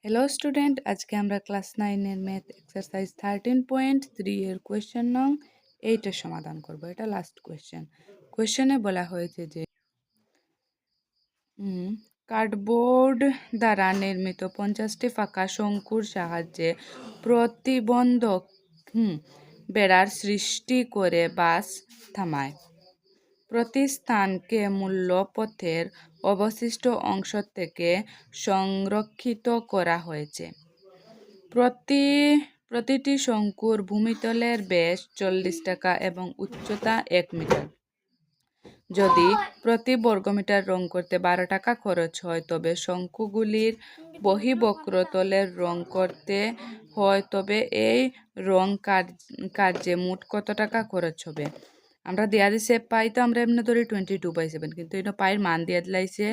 Hello student, আজকে আমরা class 9 এর ম্যাথ এক্সারসাইজ 13.3 এর কোয়েশ্চেন নং 8 এর সমাধান করব। এটা লাস্ট কোয়েশ্চেন। কোয়েশ্চেনে বলা হয়েছে যে কার্ডবোর্ড দ্বারা নির্মিত 50টি ফাঁকা শঙ্কুর সাহায্যে প্রতিবন্ধক বেড়ার সৃষ্টি করে বাস থামায়। প্রতি স্থানকে মূল্য পথের অবশিষ্ট অংশ থেকে সংরক্ষিত করা হয়েছে। প্রতিটি শঙ্কুর ভূমিতলের ব্যাস 40 টাকা এবং উচ্চতা 1 মিটার। যদি প্রতি বর্গমিটার রং করতে 12 টাকা খরচ হয়, তবে শঙ্কুগুলির বহিবক্রতলের রং করতে হয়, তবে এই রং কার্যে মোট কত টাকা খরচ হবে? আমরা দেয়া দিছে পাই, তো আমরা এমনি ধরি 22/7, কিন্তু এটা পাইয়ের মান দিয়ে দিলাইছে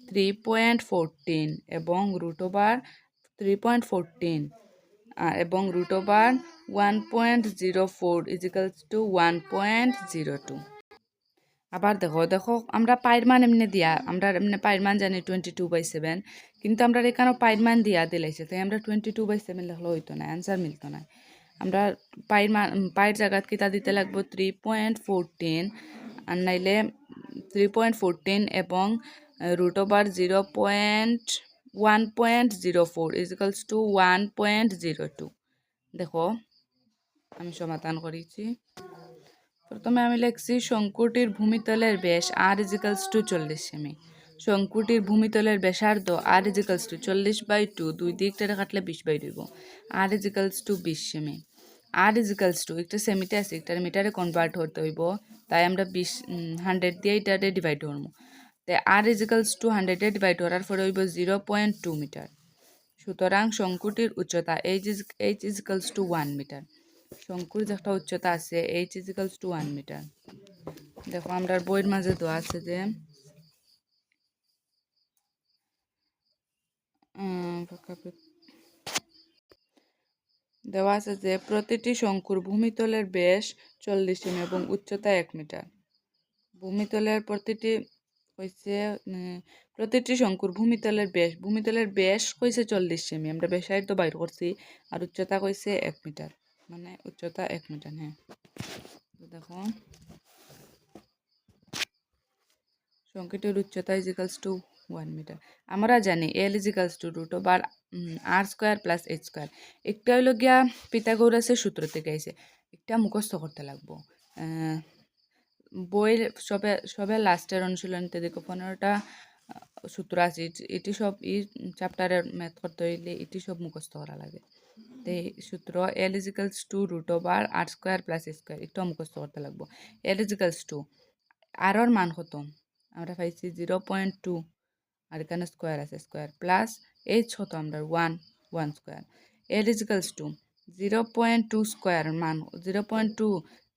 3.14 এবং √/3.14 এবং √/1.04 = 1.02। আবার দেখো আমরা পাইয়ের মান এমনি দিয়া, আমরা এমনি পাইয়ের মান জানি 22/7, কিন্তু আমরা এখানে পাইয়ের মান দিয়া দিলাইছে, তাই আমরা 22/7 লিখলে হইতো না, অ্যান্সার মিলতো না। আমরা পাইয়ের জায়গাত কিতা দিতে লাগবো 3.14 আর নাইলে 3.14 এবং √/1.04 = 1.02। দেখো আমি সমাধান করেছি। প্রথমে আমি লিখছি শঙ্কুটির ভূমিতলের ব্যাস r = 40 সেমি। শঙ্কুটির ভূমিতলের ব্যাসার্ধ r = 40/2, দুই দিকটা কাটলে 20/2, r = 20 সেমি। r = একটা সেমিতে আছে, একটা মিটারে কনভার্ট করতে হইব, তাই আমরা 100 দিয়ে এটারে ডিভাইড করবো। তাই r = 100 ডিভাইড করার পরে হইব 0.2 মিটার। সুতরাং শঙ্কুটির উচ্চতা h = 1 মিটার। শঙ্কুর যে একটা উচ্চতা আছে h = 1 মিটার। দেখো আমরা বইয়ের মাঝে দেওয়া আছে যে প্রতিটি শঙ্কুর ভূমিতলের ব্যাস 40 সেমি এবং উচ্চতা 1 মিটার। প্রতিটি শঙ্কুর ভূমিতলের ব্যাস কইছে 40 সেমি, আমরা ব্যাসার্ধ বাইর করছি, আর উচ্চতা কইছে 1 মিটার, মানে উচ্চতা 1 মিটার। হ্যাঁ, দেখো শঙ্কুটির উচ্চতা = 1 মিটার। আমরা জানি L = √/r² + h²। একটা হইল গিয়া পিথাগোরাসের সূত্র থেকে আইছে, একটা মুখস্থ করতে লাগবো। বইয়ের সবে লাস্টের অনুশীলনীতে দেখো 15টা সূত্র আছে, এটি সব এই চ্যাপ্টারের ম্যাথ করতে হইলে এটি সব মুখস্থ করা লাগে। তো সূত্র L = √/r² + h², একটু মুখস্থ করতে লাগবো। L = আরর মান কত? আমরা পাইছি 0.2, আর এখানে স্কোয়ার আছে, স্কোয়ার প্লাস h কত আমরা 1 স্কোয়ার। L = 0.2 স্কোয়ার মান 0.2,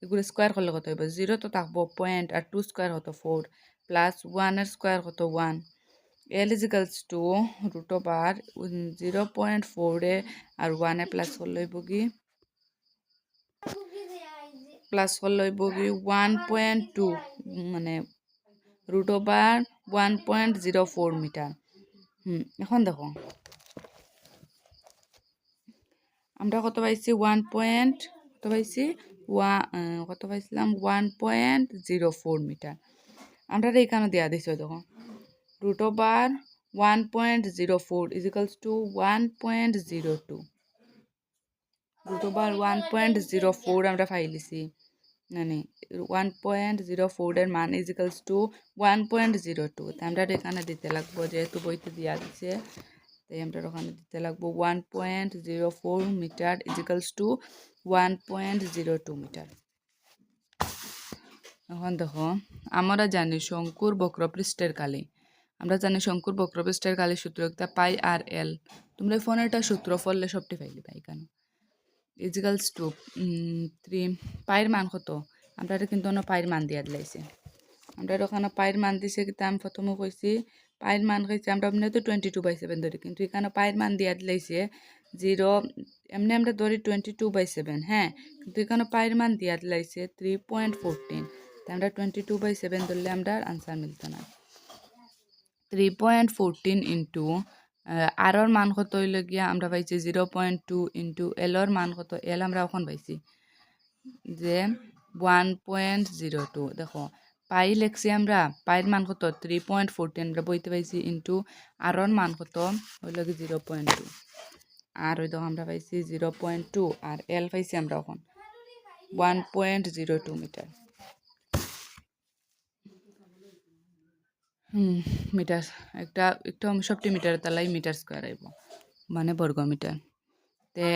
এগুলো স্কোয়ার করলে কত হইব? 0 তো থাকবো পয়েন্ট, আর 2 স্কোয়ার কত 4, প্লাস 1 এর স্কোয়ার কত 1। L = √/0.4 আর 1 প্লাস করলে হইব কি 1.2, মানে √/1.04 মিটার। এখন দেখো আমরা কত পাইছি 1.04 মিটার। আমরা এখানে দেওয়া দিচ্ছি, দেখো √/1.04 = 1.02। √/1.04 আমরা পাইলিছি, মানে 1.04 এর মান = 1.02। তাই আমরা এখানে দিতে লাগবো, যেহেতু বইতে দেওয়া দিচ্ছে, তাই আমরা ওখানে দিতে লাগবো 1.04 মিটার = 1.02 মিটার। এখন দেখো আমরা জানি শঙ্কুর বক্রপৃষ্ঠের কালি, সূত্র একটা π/r/l। তোমরা ফোনেরটা সূত্র পড়লে সবটি পাইলে পাই কেন = 3 পাইয়ের মান কত? আমরা কিন্তু অন্য পাইয়ের মান দিয়ে দিলাইছে, আমরা ওখানে পাইয়ের মান দিছে, কিন্তু আমি প্রথমে কইছি পাইয়ের মান কইছি আমরা এমনি তো 22/7 ধরি, কিন্তু এখানে পাইয়ের মান দিয়ে দিলাইছে 0, এমনি আমরা ধরি 22/7। হ্যাঁ, কিন্তু এখানে পাইয়ের মান দিয়ে দিলাইছে 3.14, তাই আমরা 22/7 ধরলে আমরা আনসার মিলত না। 3.14 × আরর মান কত হইল গিয়া আমরা পাইছি 0.2 ইন্টু এলর মান কত এল আমরা এখন পাইছি যে 1.02 দেখো পাই লেখছি আমরা পাইয়ের মান কত 3.14 আমরা বইতে পাইছি ইন্টু আরর মান কত হইল কি 0.2 আর ওই দেখো আমরা পাইছি 0.2 আর এল পাইছি আমরা এখন 1.02 মিটার মিটার একটা 69 মিটার তালাই মিটার স্কোয়ার আইব মানে বর্গ মিটার তে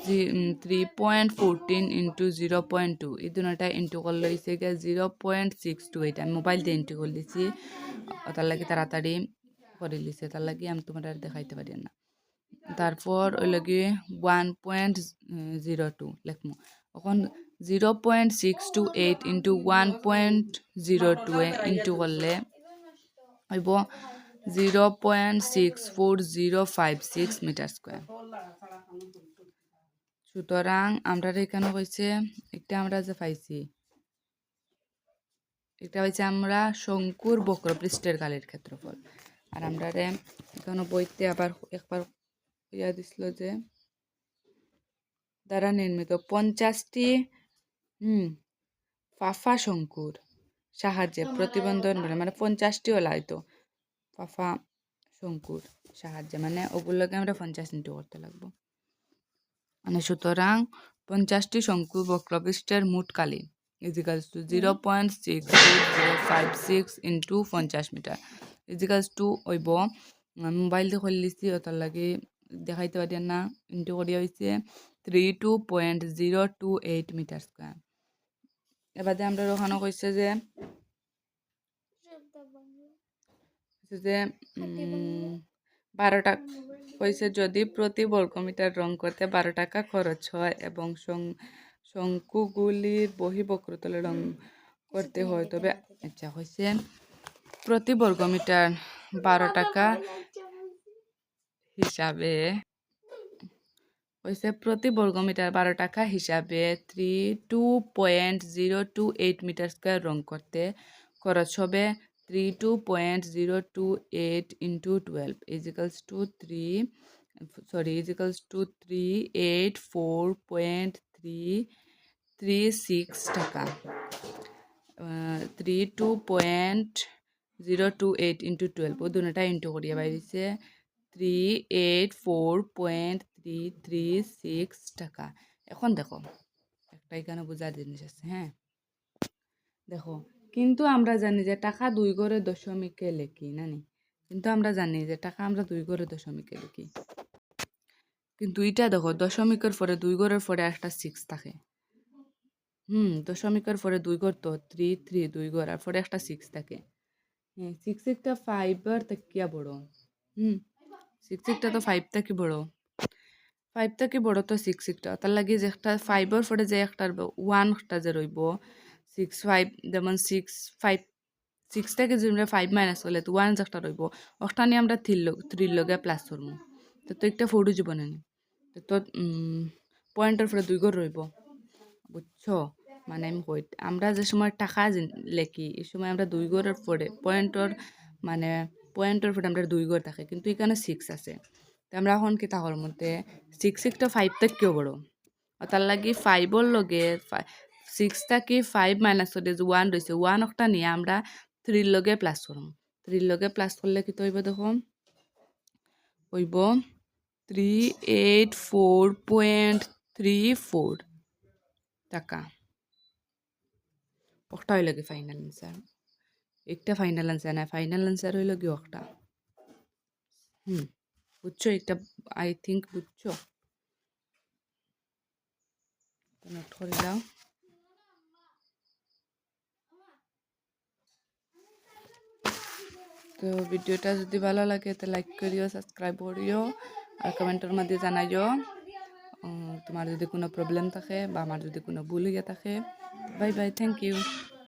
3.14 ইন্টু 0.2 এই দুটা ইন্টু করলে হয়েছে গিয়ে 0.62 এটা আমি মোবাইল দিয়ে ইন্টু করে দিছি তার লাগি তাড়াতাড়ি করে লিছে তার লাগি আমি তোমার আর দেখাইতে পারি না তারপর ওই লাগে 1.02 লেখমু এখন 0.628 ইন্টু 1.02 ইন্টু করলে হইব 0.64056 মিটার স্কোয়ার সুতরাং আমরা এখানে হয়েছে একটা আমরা যে পাইছি একটা হয়েছে আমরা শঙ্কুর বক্রপৃষ্ঠের কালের ক্ষেত্রফল আর আমরা এখানে বইতে আবার একবার ইয়া দিছিল যে দ্বারা নির্মিত 50টি ফাফা শঙ্কুর সাহায্যে প্রতিবন্ধন মানে 50টি ওলা হয়তো ফাফা শঙ্কুর সাহায্যে মানে ওগুলোকে আমরা 50 ইন্টু করতে লাগবো মানে সুতরাং 50টি শঙ্কু বক্রপৃষ্ঠের মোট কালি equals to 0.62056 into 50 metre equals to হইব মোবাইল দিয়ে খুলিছি ওটার লাগে দেখাইতে পারি না ইন্টু করিয়া হয়েছে 32.028 মিটার স্কোয়ার এবারে আমরা ওখানে কইছে যে 12 টাকা কইছে যদি প্রতি বর্গমিটার রং করতে 12 টাকা খরচ হয় এবং শঙ্কুগুলির বহিঃবক্রতলে রং করতে হয় তবে আচ্ছা কইছে প্রতি বর্গমিটার 12 টাকা হিসাবে কইছে প্রতি বর্গমিটার 12 টাকা হিসাবে 32.028 মিটার স্কোয়ার রং করতে খরচ হবে 32.028 into 12 is equals to 384.336 টাকা 32.028 into 12 ও দুটোটা ইন্টু করিয়া বাইরেছে 384.336 টাকা এখন দেখো একটা এখানে বোঝার জিনিস আছে হ্যাঁ দেখো কিন্তু আমরা জানি যে টাকা 2 ঘরে দশমিকে লিখি নানি কিন্তু আমরা জানি যে টাকা আমরা 2 ঘরে দশমিকে লিখি কিন্তু এটা দেখো দশমিকের পরে 2 ঘরের পরে একটা 6 থাকে দশমিকের পরে 2 ঘর তো 3 2 ঘর আর পরে একটা 6 থাকে 6 একটা 5 এর থেকে বড় 6 একটা তো 5 থেকে বড় 5 থেকে বড় তো 6 একটা তার লাগে যে একটা 5 এর পরে যে একটা 1 একটা যে রইব 6 5 যেমন 6 5 6 থেকে যদি আমরা 5 মাইনাস করলে তো 1 একটা রইব ওটা নিয়ে আমরা 3 লগে প্লাস করবো তো একটা ফোড়ু জীবনে নি তো পয়েন্টের পরে 2 ঘর রইব বুঝছো মানে আমি কই আমরা যে সময় টাকা লেখি এই সময় আমরা 2 ঘরের পরে পয়েন্টের পরে আমরা 2 ঘর থাকে কিন্তু এখানে 6 আছে তো আমরা এখন কি তাহলে মধ্যে 6 একটা 5 থেকেও বড় তার লাগি 5 লগে 6 থেকে 5 মাইনাস করে যে 1 রয়েছে 1 একটা নিয়ে আমরা 3 লগে প্লাস করব 3 লগে প্লাস করলে কি হইব দেখো হইব 384.34 টাকা ওটা হইল কি ফাইনাল আনসার একটা ফাইনাল আনসার না ফাইনাল আনসার হইল কি ওটা বুঝছো এটা আই থিঙ্ক বুঝছো নোট করে দাও তো ভিডিওটা যদি ভালো লাগে তো লাইক করিও সাবস্ক্রাইব করিও আর কমেন্টের মধ্যে জানাইও তোমার যদি কোনো প্রবলেম থাকে বা আমার যদি কোনো ভুল হয়ে থাকে বাই বাই থ্যাংক ইউ